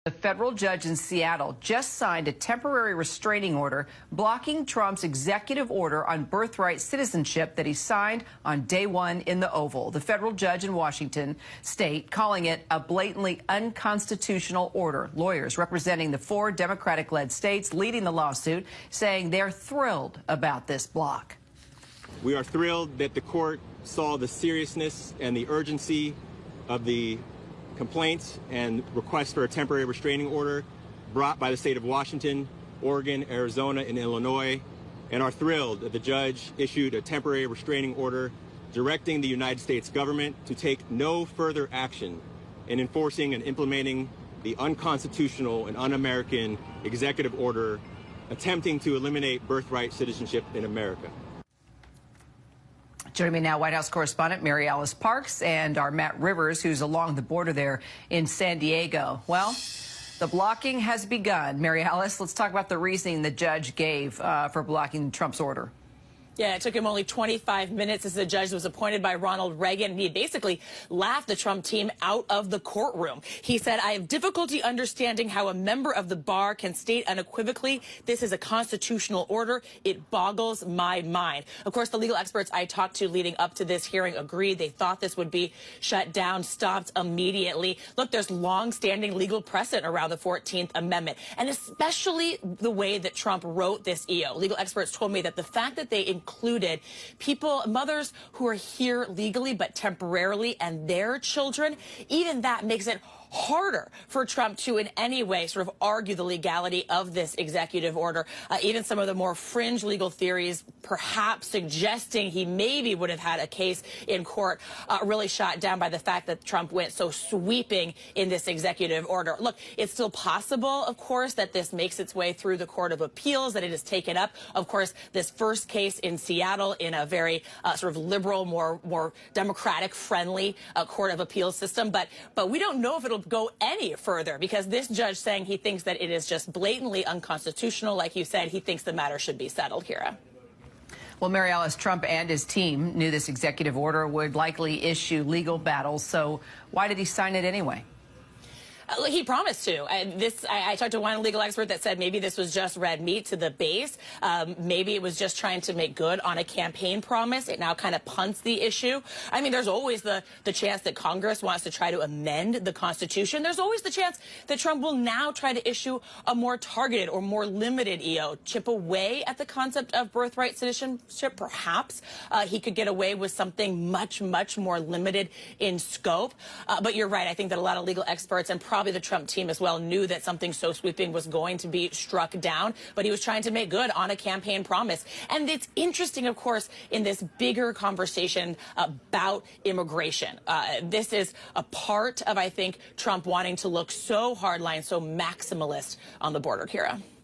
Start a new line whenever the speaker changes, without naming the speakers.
A federal judge in Seattle just signed a temporary restraining order blocking Trump's executive order on birthright citizenship that he signed on day one in the Oval. The federal judge in Washington state calling it a blatantly unconstitutional order. Lawyers representing the four Democratic-led states leading the lawsuit saying they're thrilled about this block.
We are thrilled that the court saw the seriousness and the urgency of the complaints and requests for a temporary restraining order brought by the state of Washington, Oregon, Arizona, and Illinois, and are thrilled that the judge issued a temporary restraining order directing the United States government to take no further action in enforcing and implementing the unconstitutional and un-American executive order attempting to eliminate birthright citizenship in America.
Joining me now, White House correspondent Mary Alice Parks and our Matt Rivers, who's along the border there in San Diego. Well, the blocking has begun. Mary Alice, let's talk about the reasoning the judge gave for blocking Trump's order.
Yeah, it took him only 25 minutes as the judge was appointed by Ronald Reagan. And he basically laughed the Trump team out of the courtroom. He said, "I have difficulty understanding how a member of the bar can state unequivocally this is a constitutional order. It boggles my mind." Of course, the legal experts I talked to leading up to this hearing agreed. They thought this would be shut down, stopped immediately. Look, there's long-standing legal precedent around the 14th Amendment, and especially the way that Trump wrote this EO. Legal experts told me that the fact that they included people, mothers who are here legally but temporarily, and their children, even that makes it harder for Trump to in any way sort of argue the legality of this executive order. Even some of the more fringe legal theories, perhaps suggesting he maybe would have had a case in court, really shot down by the fact that Trump went so sweeping in this executive order. Look, it's still possible, of course, that this makes its way through the Court of Appeals, that it is taken up. Of course, this first case in Seattle in a very sort of liberal, more democratic-friendly Court of Appeals system. But we don't know if it'll go any further, because this judge saying he thinks that it is just blatantly unconstitutional. Like you said, he thinks the matter should be settled here.
Well, Mary Alice, Trump and his team knew this executive order would likely issue legal battles. So why did he sign it anyway?
He promised to. I talked to one legal expert that said maybe this was just red meat to the base. Maybe it was just trying to make good on a campaign promise. It now kind of punts the issue. I mean, there's always the chance that Congress wants to try to amend the Constitution. There's always the chance that Trump will now try to issue a more targeted or more limited EO, chip away at the concept of birthright citizenship. Perhaps he could get away with something much, much more limited in scope. But you're right. I think that a lot of legal experts and probably the Trump team as well knew that something so sweeping was going to be struck down, but he was trying to make good on a campaign promise. And it's interesting, of course, in this bigger conversation about immigration. This is a part of, I think, Trump wanting to look so hardline, so maximalist on the border, Kira.